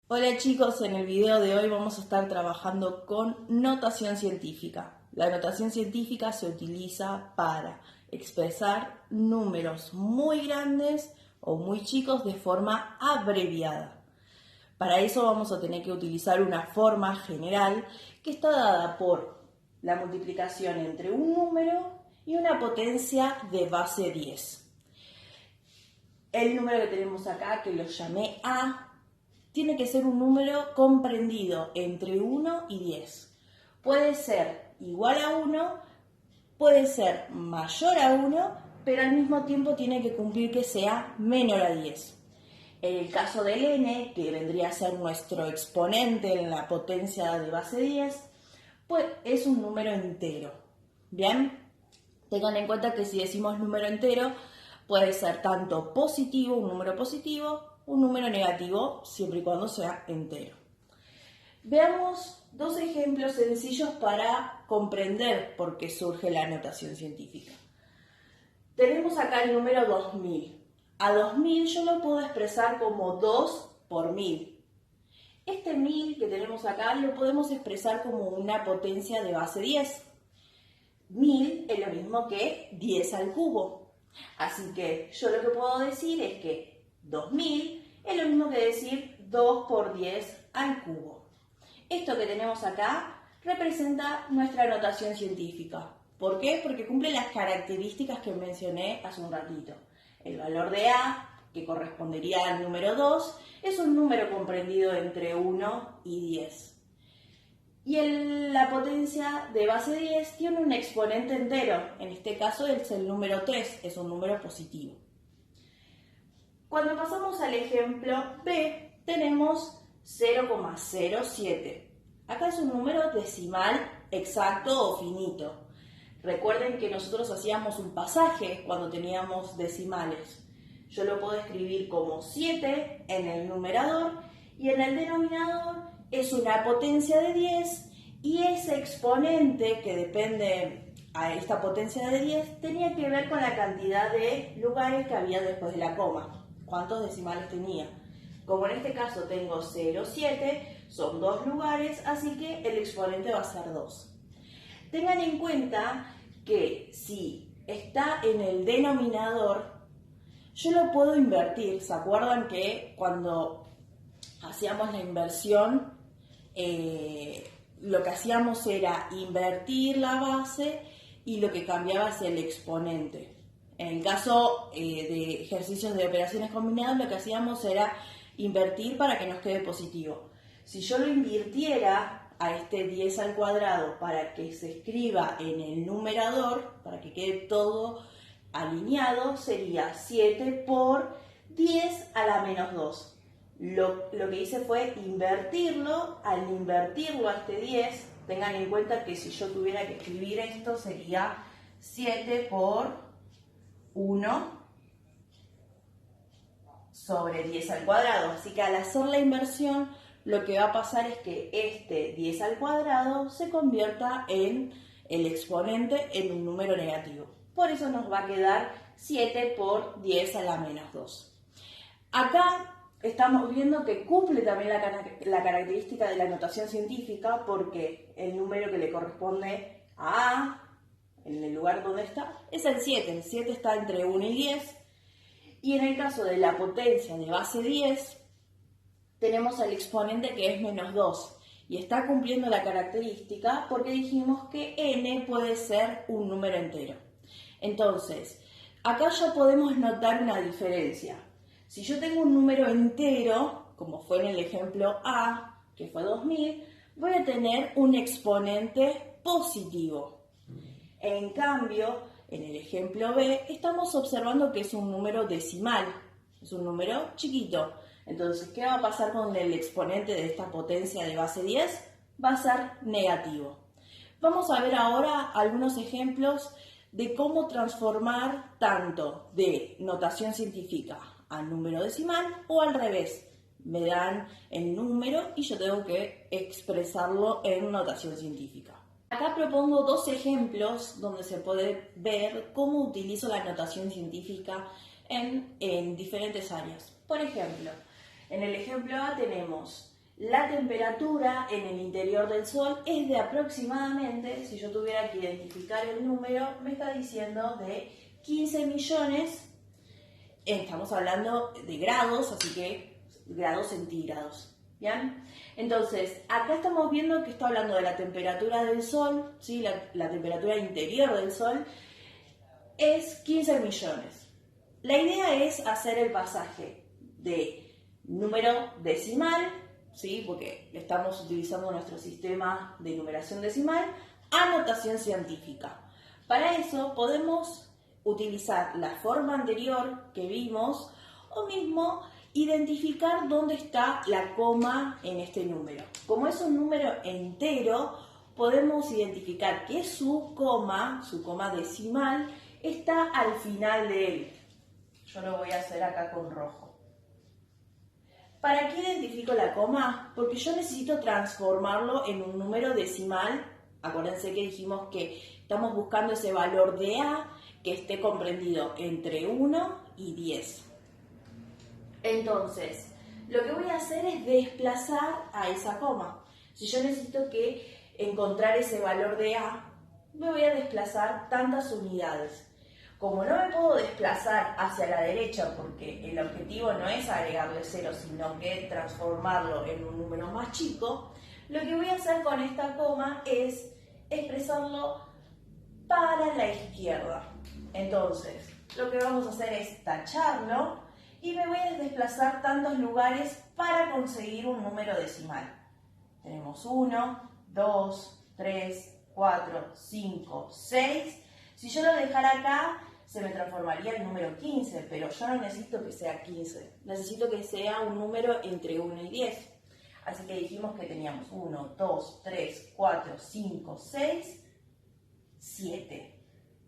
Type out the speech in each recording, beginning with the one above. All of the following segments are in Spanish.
Hola chicos, en el video de hoy vamos a estar trabajando con notación científica. La notación científica se utiliza para expresar números muy grandes o muy chicos de forma abreviada. Para eso vamos a tener que utilizar una forma general que está dada por la multiplicación entre un número y una potencia de base 10. El número que tenemos acá, que lo llamé A, tiene que ser un número comprendido entre 1 y 10. Puede ser igual a 1, puede ser mayor a 1, pero al mismo tiempo tiene que cumplir que sea menor a 10. En el caso del n, que vendría a ser nuestro exponente en la potencia de base 10, pues es un número entero. ¿Bien? Tengan en cuenta que si decimos número entero, puede ser tanto positivo, un número negativo, siempre y cuando sea entero. Veamos dos ejemplos sencillos para comprender por qué surge la notación científica. Tenemos acá el número 2000. A 2000 yo lo puedo expresar como 2 por 1000. Este 1000 que tenemos acá lo podemos expresar como una potencia de base 10. 1000 es lo mismo que 10 al cubo. Así que yo lo que puedo decir es que 2000 es lo mismo que decir 2 por 10 al cubo. Esto que tenemos acá representa nuestra notación científica. ¿Por qué? Porque cumple las características que mencioné hace un ratito. El valor de A, que correspondería al número 2, es un número comprendido entre 1 y 10. Y la potencia de base 10 tiene un exponente entero. En este caso es el número 3, es un número positivo. Cuando pasamos al ejemplo B, tenemos 0,07. Acá es un número decimal exacto o finito. Recuerden que nosotros hacíamos un pasaje cuando teníamos decimales. Yo lo puedo escribir como 7 en el numerador y en el denominador es una potencia de 10 y ese exponente que depende a esta potencia de 10 tenía que ver con la cantidad de lugares que había después de la coma. ¿Cuántos decimales tenía? Como en este caso tengo 0,7, son 2 lugares, así que el exponente va a ser 2. Tengan en cuenta que si está en el denominador, yo lo puedo invertir. ¿Se acuerdan que cuando hacíamos la inversión, lo que hacíamos era invertir la base y lo que cambiaba es el exponente? En el caso de ejercicios de operaciones combinadas, lo que hacíamos era invertir para que nos quede positivo. Si yo lo invirtiera a este 10 al cuadrado para que se escriba en el numerador, para que quede todo alineado, sería 7 por 10 a la menos 2. Lo que hice fue invertirlo. Al invertirlo a este 10, tengan en cuenta que si yo tuviera que escribir esto sería 7 por 1 sobre 10 al cuadrado. Así que al hacer la inversión, lo que va a pasar es que este 10 al cuadrado se convierta en el exponente en un número negativo. Por eso nos va a quedar 7 por 10 a la menos 2. Acá estamos viendo que cumple también la característica de la notación científica porque el número que le corresponde a A, en el lugar donde está, es el 7. El 7 está entre 1 y 10. Y en el caso de la potencia de base 10, tenemos al exponente que es menos 2. Y está cumpliendo la característica porque dijimos que n puede ser un número entero. Entonces, acá ya podemos notar una diferencia. Si yo tengo un número entero, como fue en el ejemplo A, que fue 2000, voy a tener un exponente positivo. En cambio, en el ejemplo B, estamos observando que es un número decimal, es un número chiquito. Entonces, ¿qué va a pasar con el exponente de esta potencia de base 10? Va a ser negativo. Vamos a ver ahora algunos ejemplos de cómo transformar tanto de notación científica a número decimal o al revés. Me dan el número y yo tengo que expresarlo en notación científica. Acá propongo dos ejemplos donde se puede ver cómo utilizo la notación científica en diferentes áreas. Por ejemplo, en el ejemplo A tenemos La temperatura en el interior del Sol es de aproximadamente, si yo tuviera que identificar el número, me está diciendo de 15 millones, estamos hablando de grados, así que grados centígrados, ¿bien? Entonces, acá estamos viendo que está hablando de la temperatura del Sol, ¿sí? La temperatura interior del Sol es 15 millones. La idea es hacer el pasaje de número decimal, ¿sí? Porque estamos utilizando nuestro sistema de numeración decimal, a notación científica. Para eso podemos utilizar la forma anterior que vimos o mismo identificar dónde está la coma en este número. Como es un número entero, podemos identificar que su coma decimal, está al final de él. Yo lo voy a hacer acá con rojo. ¿Para qué identifico la coma? Porque yo necesito transformarlo en un número decimal. Acuérdense que dijimos que estamos buscando ese valor de A que esté comprendido entre 1 y 10. Entonces, lo que voy a hacer es desplazar a esa coma. Si yo necesito encontrar ese valor de A, me voy a desplazar tantas unidades. Como no me puedo desplazar hacia la derecha porque el objetivo no es agregarle 0, sino que transformarlo en un número más chico, lo que voy a hacer con esta coma es expresarlo para la izquierda. Entonces, lo que vamos a hacer es tacharlo y me voy a desplazar tantos lugares para conseguir un número decimal. Tenemos 1, 2, 3, 4, 5, 6. Si yo lo dejara acá, se me transformaría en número 15, pero yo no necesito que sea 15. Necesito que sea un número entre 1 y 10. Así que dijimos que teníamos 1, 2, 3, 4, 5, 6, 7.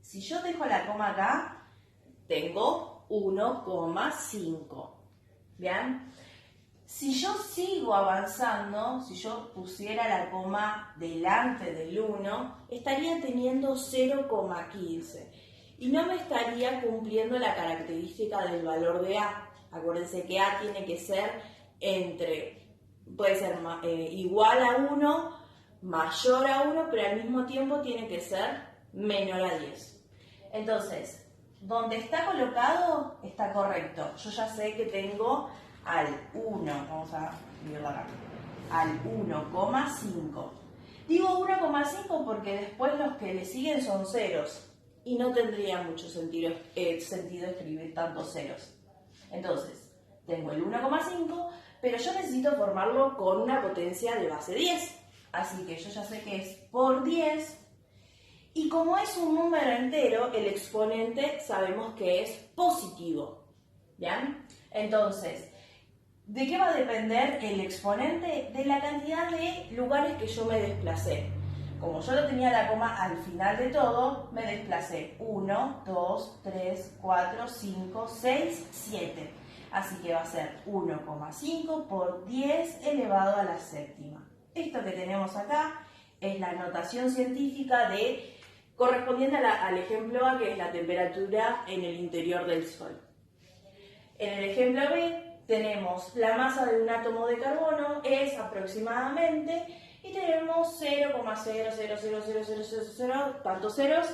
Si yo dejo la coma acá, tengo 1,5. ¿Bien? Si yo sigo avanzando, si yo pusiera la coma delante del 1, estaría teniendo 0,15 y no me estaría cumpliendo la característica del valor de A. Acuérdense que A tiene que ser puede ser igual a 1, mayor a 1, pero al mismo tiempo tiene que ser menor a 10. Entonces, donde está colocado está correcto. Yo ya sé que tengo al 1, vamos a escribirlo acá, al 1,5. Digo 1,5 porque después los que le siguen son ceros y no tendría mucho sentido escribir tantos ceros. Entonces, tengo el 1,5, pero yo necesito formarlo con una potencia de base 10. Así que yo ya sé que es por 10. Y como es un número entero, el exponente sabemos que es positivo. ¿Bien? Entonces, ¿de qué va a depender el exponente? De la cantidad de lugares que yo me desplacé. Como yo lo tenía la coma al final de todo, me desplacé 1, 2, 3, 4, 5, 6, 7. Así que va a ser 1,5 por 10 elevado a la séptima. Esto que tenemos acá es la notación científica correspondiente al ejemplo A, que es la temperatura en el interior del Sol. En el ejemplo B tenemos la masa de un átomo de carbono es aproximadamente, y tenemos 0,0000000, tantos ceros,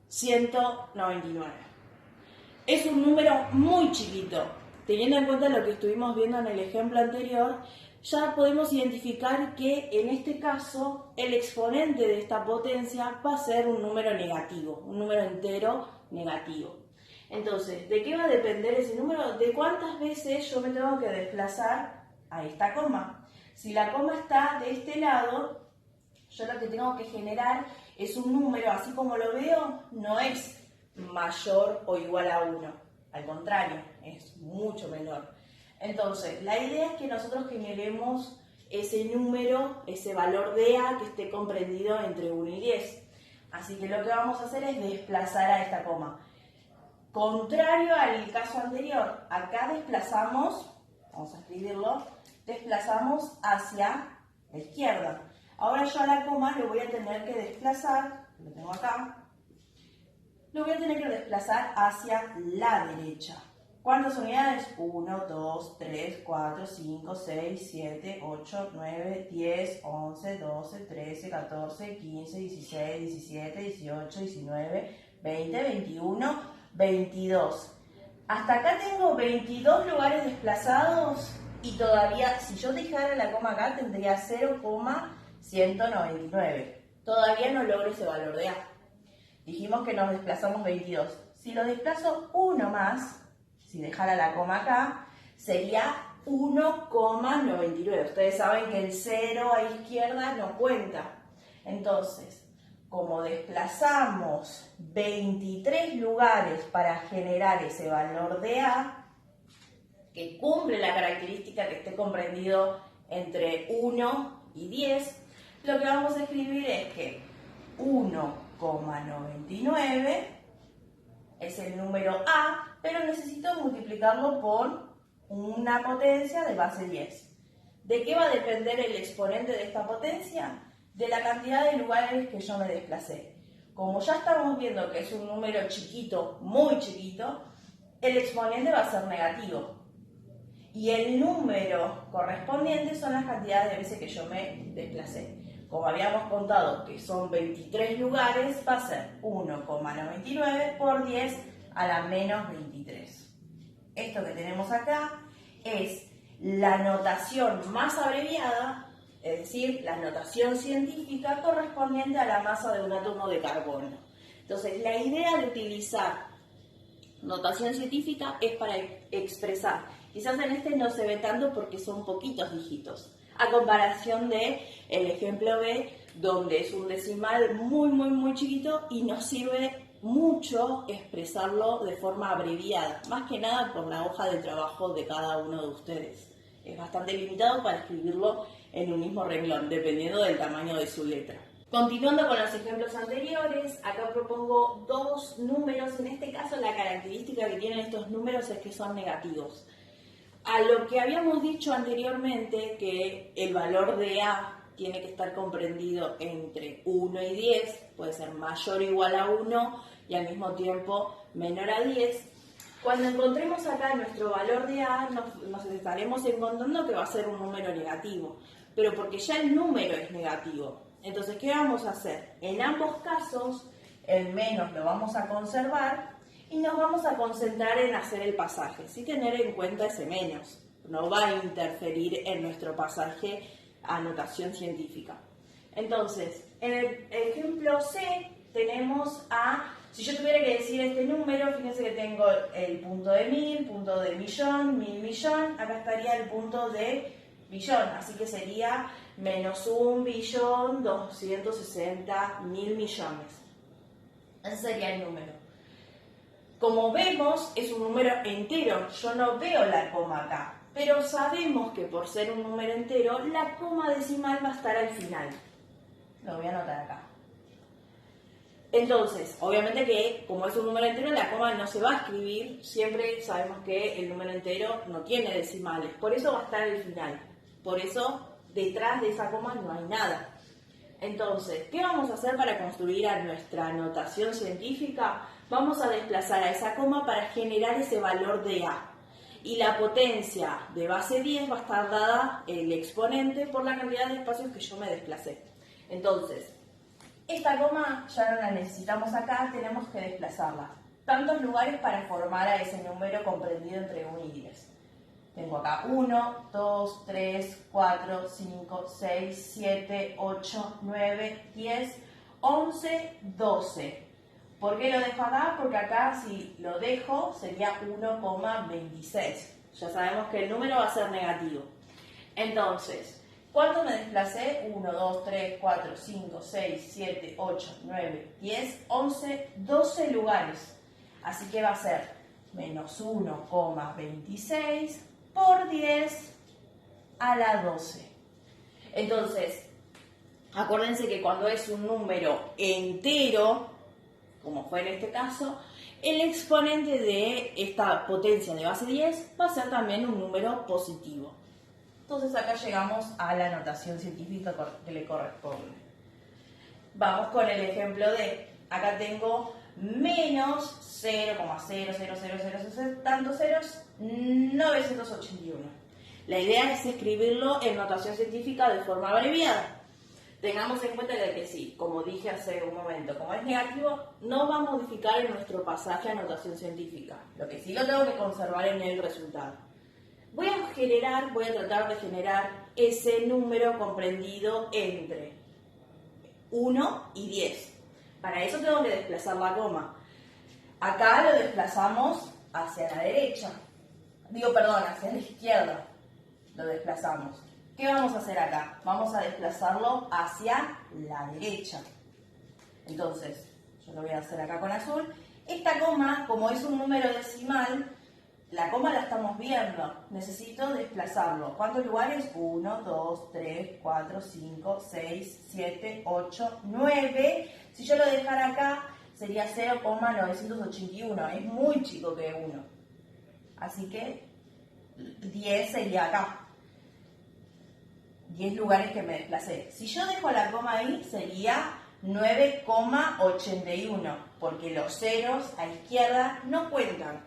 199. Es un número muy chiquito. Teniendo en cuenta lo que estuvimos viendo en el ejemplo anterior, ya podemos identificar que en este caso el exponente de esta potencia va a ser un número negativo, un número entero negativo. Entonces, ¿de qué va a depender ese número? De cuántas veces yo me tengo que desplazar a esta coma. Si la coma está de este lado, yo lo que tengo que generar es un número, así como lo veo, no es mayor o igual a 1. Al contrario, es mucho menor. Entonces, la idea es que nosotros generemos ese número, ese valor de A que esté comprendido entre 1 y 10. Así que lo que vamos a hacer es desplazar a esta coma. Contrario al caso anterior, acá desplazamos, vamos a escribirlo, desplazamos hacia la izquierda. Ahora yo a la coma lo voy a tener que desplazar, lo tengo acá, lo voy a tener que desplazar hacia la derecha. ¿Cuántas unidades? 1, 2, 3, 4, 5, 6, 7, 8, 9, 10, 11, 12, 13, 14, 15, 16, 17, 18, 19, 20, 21, 22. Hasta acá tengo 22 lugares desplazados y todavía, si yo dejara la coma acá, tendría 0,199. Todavía no logro ese valor de A. Dijimos que nos desplazamos 22. Si lo desplazo uno más, si dejara la coma acá, sería 1,99. Ustedes saben que el 0 a izquierda no cuenta. Entonces, como desplazamos 23 lugares para generar ese valor de A, que cumple la característica que esté comprendido entre 1 y 10, lo que vamos a escribir es que 1,99 es el número A, pero necesito multiplicarlo por una potencia de base 10. ¿De qué va a depender el exponente de esta potencia? De la cantidad de lugares que yo me desplacé. Como ya estamos viendo que es un número chiquito, muy chiquito, el exponente va a ser negativo. Y el número correspondiente son las cantidades de veces que yo me desplacé. Como habíamos contado que son 23 lugares, va a ser 1,99 por 10 a la menos 23. Esto que tenemos acá es la notación más abreviada, es decir, la notación científica correspondiente a la masa de un átomo de carbono. Entonces, la idea de utilizar notación científica es para expresar. Quizás en este no se ve tanto porque son poquitos dígitos, a comparación de el ejemplo B, donde es un decimal muy chiquito y nos sirve mucho expresarlo de forma abreviada, más que nada por la hoja de trabajo de cada uno de ustedes. Es bastante limitado para escribirlo en un mismo renglón, dependiendo del tamaño de su letra. Continuando con los ejemplos anteriores, acá propongo dos números. En este caso, la característica que tienen estos números es que son negativos. A lo que habíamos dicho anteriormente, que el valor de A tiene que estar comprendido entre 1 y 10, puede ser mayor o igual a 1 y al mismo tiempo menor a 10. Cuando encontremos acá nuestro valor de A, nos estaremos encontrando que va a ser un número negativo, pero porque ya el número es negativo. Entonces, ¿qué vamos a hacer? En ambos casos, el menos lo vamos a conservar y nos vamos a concentrar en hacer el pasaje, sin tener en cuenta ese menos. No va a interferir en nuestro pasaje a notación científica. Entonces, en el ejemplo C tenemos a, si yo tuviera que decir este número, fíjense que tengo el punto de 1000, punto de millón, millón, acá estaría el punto de billón, así que sería menos 1.260.000 millones. Ese sería el número. Como vemos, es un número entero, yo no veo la coma acá, pero sabemos que por ser un número entero, la coma decimal va a estar al final. Lo voy a anotar acá. Entonces, obviamente que como es un número entero, la coma no se va a escribir. Siempre sabemos que el número entero no tiene decimales, por eso va a estar al final. Por eso, detrás de esa coma no hay nada. Entonces, ¿qué vamos a hacer para construir a nuestra notación científica? Vamos a desplazar a esa coma para generar ese valor de A. Y la potencia de base 10 va a estar dada el exponente por la cantidad de espacios que yo me desplacé. Entonces, esta coma ya no la necesitamos acá, tenemos que desplazarla. Tantos lugares para formar a ese número comprendido entre 1 y 10. Tengo acá 1, 2, 3, 4, 5, 6, 7, 8, 9, 10, 11, 12. ¿Por qué lo dejo acá? Porque acá si lo dejo sería 1,26. Ya sabemos que el número va a ser negativo. Entonces, ¿cuánto me desplacé? 1, 2, 3, 4, 5, 6, 7, 8, 9, 10, 11, 12 lugares. Así que va a ser menos 1,26 por 10 a la 12. Entonces, acuérdense que cuando es un número entero, como fue en este caso, el exponente de esta potencia de base 10 va a ser también un número positivo. Entonces acá llegamos a la notación científica que le corresponde. Vamos con el ejemplo de, acá tengo menos 0,00000 tantos ceros, 981. La idea es escribirlo en notación científica de forma abreviada. Tengamos en cuenta que sí, como dije hace un momento, como es negativo, no va a modificar en nuestro pasaje a notación científica. Lo que sí lo tengo que conservar en el resultado. Voy a tratar de generar ese número comprendido entre 1 y 10. Para eso tengo que desplazar la coma. Acá lo desplazamos hacia la derecha. Hacia la izquierda. Lo desplazamos. ¿Qué vamos a hacer acá? Vamos a desplazarlo hacia la derecha. Entonces, yo lo voy a hacer acá con azul. Esta coma, como es un número decimal, la coma la estamos viendo. Necesito desplazarlo. ¿Cuántos lugares? 1, 2, 3, 4, 5, 6, 7, 8, 9. Si yo lo dejara acá, sería 0,981. Es muy chico que 1. Así que 10 sería acá. 10 lugares que me desplacé. Si yo dejo la coma ahí, sería 9,81, porque los ceros a izquierda no cuentan,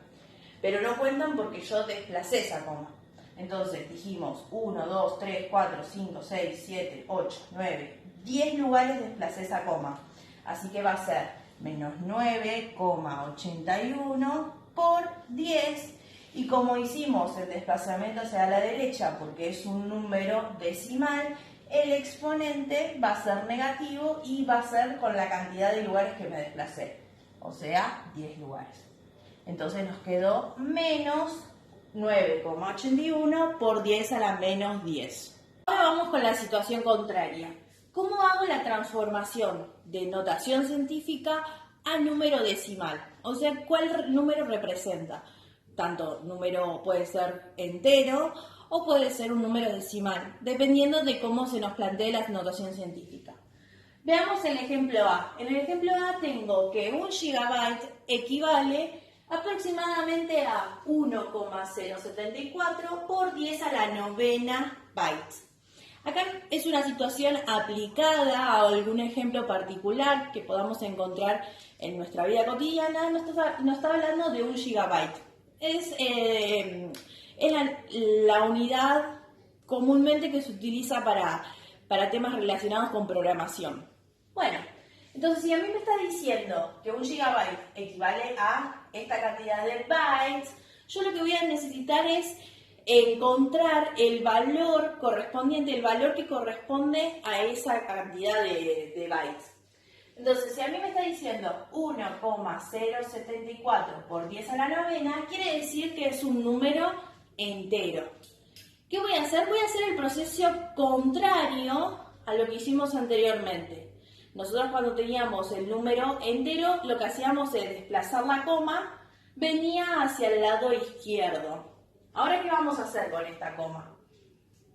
pero no cuentan porque yo desplacé esa coma. Entonces dijimos 1, 2, 3, 4, 5, 6, 7, 8, 9, 10 lugares desplacé esa coma. Así que va a ser menos 9,81 por 10. Y como hicimos el desplazamiento hacia la derecha, porque es un número decimal, el exponente va a ser negativo y va a ser con la cantidad de lugares que me desplacé. O sea, 10 lugares. Entonces nos quedó menos 9,81 por 10 a la menos 10. Ahora vamos con la situación contraria. ¿Cómo hago la transformación de notación científica a número decimal? O sea, ¿cuál número representa? Tanto número puede ser entero o puede ser un número decimal, dependiendo de cómo se nos plantee la notación científica. Veamos el ejemplo A. En el ejemplo A tengo que 1 gigabyte equivale aproximadamente a 1,074 por 10 a la novena bytes. Acá es una situación aplicada a algún ejemplo particular que podamos encontrar en nuestra vida cotidiana. Nos está hablando de 1 gigabyte. Es la unidad comúnmente que se utiliza para temas relacionados con programación. Bueno, entonces si a mí me está diciendo que 1 gigabyte equivale a esta cantidad de bytes, yo lo que voy a necesitar es encontrar el valor correspondiente, el valor que corresponde a esa cantidad de bytes. Entonces, si a mí me está diciendo 1,074 por 10 a la novena, quiere decir que es un número entero. ¿Qué voy a hacer? Voy a hacer el proceso contrario a lo que hicimos anteriormente. Nosotros cuando teníamos el número entero, lo que hacíamos es desplazar la coma, venía hacia el lado izquierdo. Ahora, ¿qué vamos a hacer con esta coma?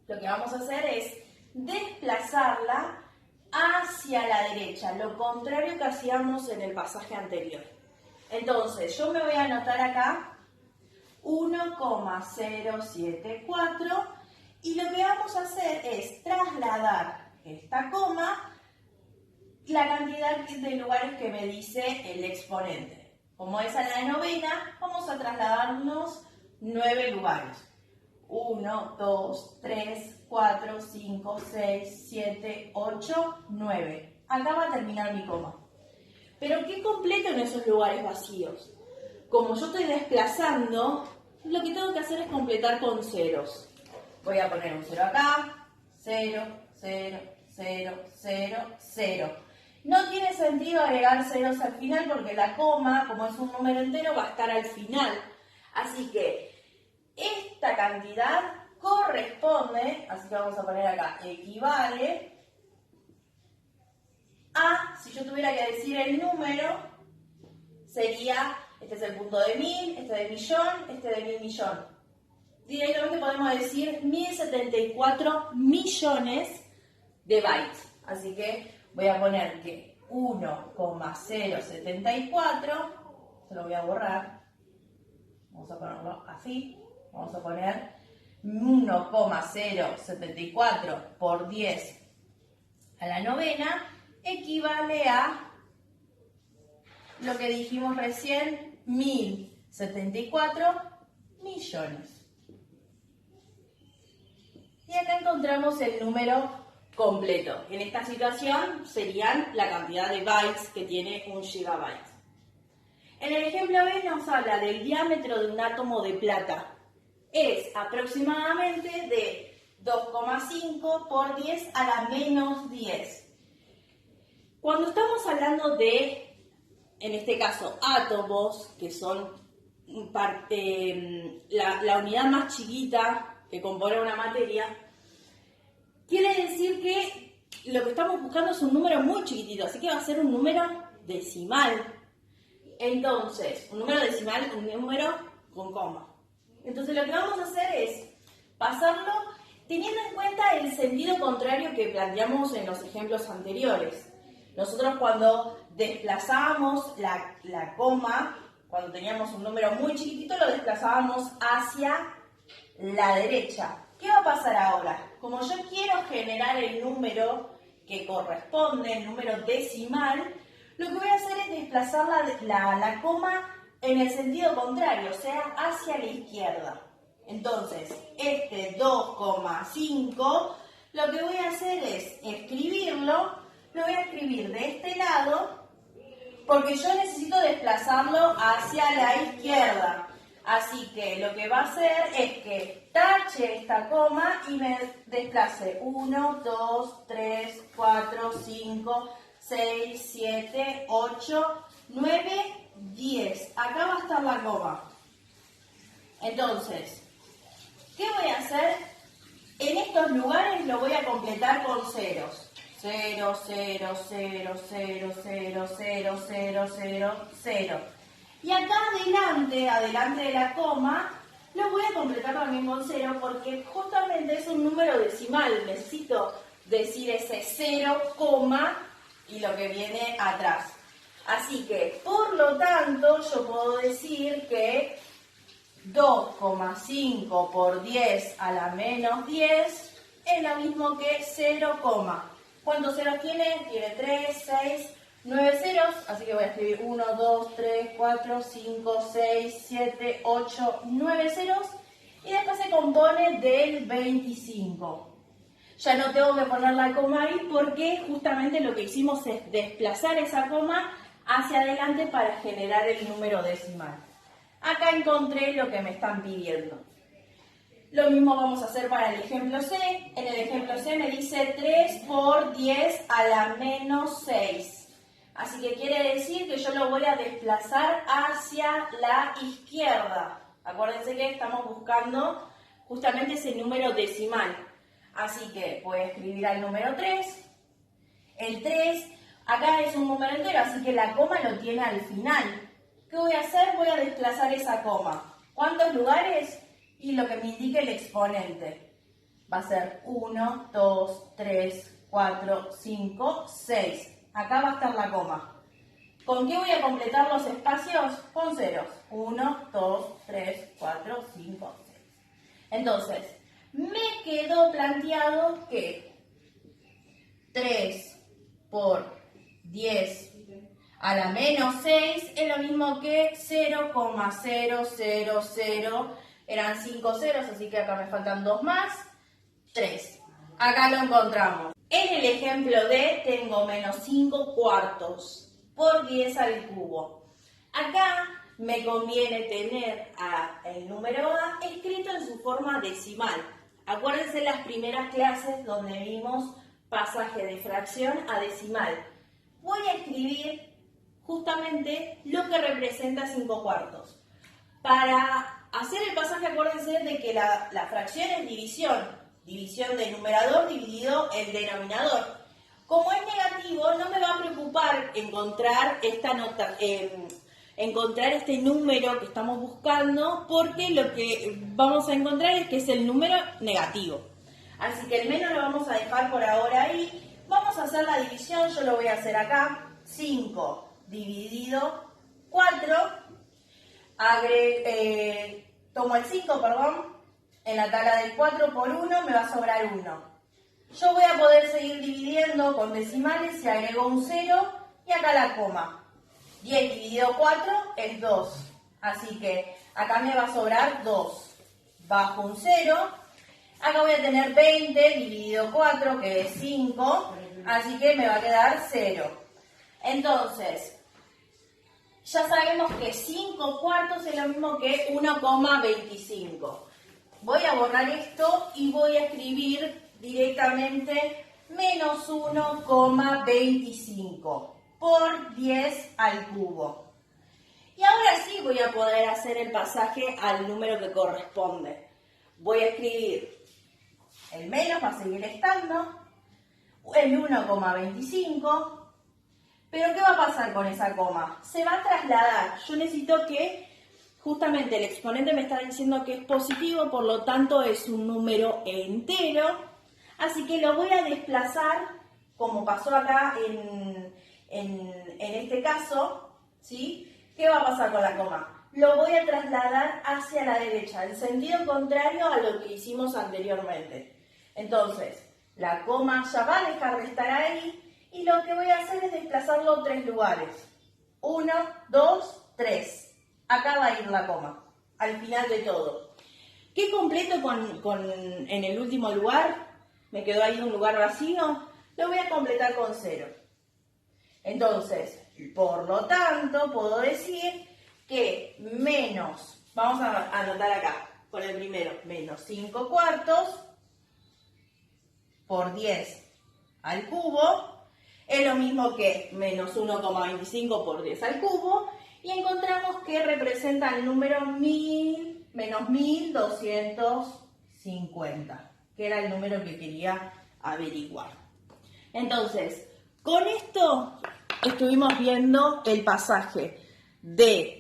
Lo que vamos a hacer es desplazarla hacia la derecha, lo contrario que hacíamos en el pasaje anterior. Entonces, yo me voy a anotar acá 1,074 y lo que vamos a hacer es trasladar esta coma la cantidad de lugares que me dice el exponente. Como es a la novena, vamos a trasladarnos 9 lugares. 1, 2, 3, 4, 5, 6, 7, 8, 9. Acá va a terminar mi coma. Pero ¿qué completo en esos lugares vacíos? Como yo estoy desplazando, lo que tengo que hacer es completar con ceros. Voy a poner un 0 acá, 0, 0, 0, 0, 0. No tiene sentido agregar ceros al final porque la coma, como es un número entero, va a estar al final. Así que esta cantidad corresponde, así que vamos a poner acá, equivale a, si yo tuviera que decir el número, sería, este es el punto de 1000, este de millón, este de 1000 millón. Directamente podemos decir 1074 millones de bytes. Así que voy a poner que 1,074, se lo voy a borrar, vamos a ponerlo así. Vamos a poner 1,074 por 10 a la novena equivale a lo que dijimos recién, 1074 millones. Y acá encontramos el número completo. En esta situación serían la cantidad de bytes que tiene un gigabyte. En el ejemplo B nos habla del diámetro de un átomo de plata. Es aproximadamente de 2,5 por 10 a la menos 10. Cuando estamos hablando de, en este caso, átomos, que son la unidad más chiquita que compone una materia, quiere decir que lo que estamos buscando es un número muy chiquitito, así que va a ser un número decimal. Entonces, un número decimal, un número con coma. Entonces lo que vamos a hacer es pasarlo teniendo en cuenta el sentido contrario que planteamos en los ejemplos anteriores. Nosotros cuando desplazábamos la coma, cuando teníamos un número muy chiquitito, lo desplazábamos hacia la derecha. ¿Qué va a pasar ahora? Como yo quiero generar el número que corresponde, el número decimal, lo que voy a hacer es desplazar la coma en el sentido contrario, o sea, hacia la izquierda. Entonces, este 2,5, lo que voy a hacer es escribirlo, lo voy a escribir de este lado, porque yo necesito desplazarlo hacia la izquierda. Así que lo que va a hacer es que tache esta coma y me desplace 1, 2, 3, 4, 5, 6, 7, 8, 9, 10. Acá va a estar la coma. Entonces, ¿qué voy a hacer? En estos lugares lo voy a completar con ceros. 0, 0, 0, 0, 0, 0, 0, 0, 0. Y acá adelante de la coma, lo voy a completar también con 0 porque justamente es un número decimal. Necesito decir ese 0, y lo que viene atrás. Así que, por lo tanto, yo puedo decir que 2,5 por 10 a la menos 10 es lo mismo que 0, ¿cuántos ceros tiene? Tiene 3, 6, 9 ceros, así que voy a escribir 1, 2, 3, 4, 5, 6, 7, 8, 9 ceros y después se compone del 25. Ya no tengo que poner la coma ahí porque justamente lo que hicimos es desplazar esa coma hacia adelante para generar el número decimal. Acá encontré lo que me están pidiendo. Lo mismo vamos a hacer para el ejemplo C. En el ejemplo C me dice 3 por 10 a la menos 6. Así que quiere decir que yo lo voy a desplazar hacia la izquierda. Acuérdense que estamos buscando justamente ese número decimal. Así que voy a escribir al número 3. El 3, acá es un número entero, así que la coma lo tiene al final. ¿Qué voy a hacer? Voy a desplazar esa coma. ¿Cuántos lugares? Y lo que me indique el exponente. Va a ser 1, 2, 3, 4, 5, 6. Acá va a estar la coma. ¿Con qué voy a completar los espacios? Con ceros. 1, 2, 3, 4, 5, 6. Entonces, me quedó planteado que 3 por 10 a la menos 6 es lo mismo que 0,000. Eran 5 ceros, así que acá me faltan 2 más. 3. Acá lo encontramos. En el ejemplo D tengo menos 5 cuartos por 10 al cubo. Acá me conviene tener el número A escrito en su forma decimal. Acuérdense las primeras clases donde vimos pasaje de fracción a decimal. Voy a escribir justamente lo que representa 5 cuartos. Para hacer el pasaje, acuérdense de que la fracción es división. División del numerador dividido el denominador. Como es negativo, no me va a preocupar encontrar este número que estamos buscando, porque lo que vamos a encontrar es que es el número negativo. Así que el menos lo vamos a dejar por ahora ahí. Vamos a hacer la división, yo lo voy a hacer acá. 5 dividido 4. Tomo el 5, en la tabla del 4 por 1 me va a sobrar 1. Yo voy a poder seguir dividiendo con decimales si agrego un 0 y acá la coma. 10 dividido 4 es 2. Así que acá me va a sobrar 2. Bajo un 0. Acá voy a tener 20 dividido 4, que es 5. Así que me va a quedar 0. Entonces, ya sabemos que 5 cuartos es lo mismo que 1,25. Voy a borrar esto y voy a escribir directamente menos 1,25 por 10 al cubo. Y ahora sí voy a poder hacer el pasaje al número que corresponde. Voy a escribir el menos, va a seguir estando, el 1,25. Pero ¿qué va a pasar con esa coma? Se va a trasladar. Yo necesito que, justamente el exponente me está diciendo que es positivo, por lo tanto es un número entero. Así que lo voy a desplazar, como pasó acá en este caso, ¿sí? ¿Qué va a pasar con la coma? Lo voy a trasladar hacia la derecha, en sentido contrario a lo que hicimos anteriormente. Entonces, la coma ya va a dejar de estar ahí y lo que voy a hacer es desplazarlo 3 lugares. 1, 2, 3. Acá va a ir la coma, al final de todo. ¿Qué completo en el último lugar? Me quedó ahí un lugar vacío. Lo voy a completar con 0. Entonces, por lo tanto, puedo decir que menos, vamos a anotar acá, por el primero, menos 5 cuartos por 10 al cubo, es lo mismo que menos 1,25 por 10 al cubo, y encontramos que representa el número menos 1250, que era el número que quería averiguar. Entonces, con esto estuvimos viendo el pasaje de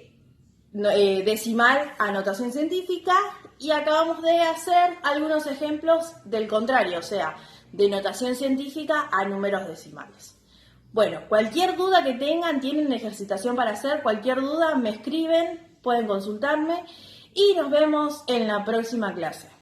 decimal a notación científica y acabamos de hacer algunos ejemplos del contrario, o sea, de notación científica a números decimales. Bueno, cualquier duda que tengan, tienen ejercitación para hacer, cualquier duda me escriben, pueden consultarme y nos vemos en la próxima clase.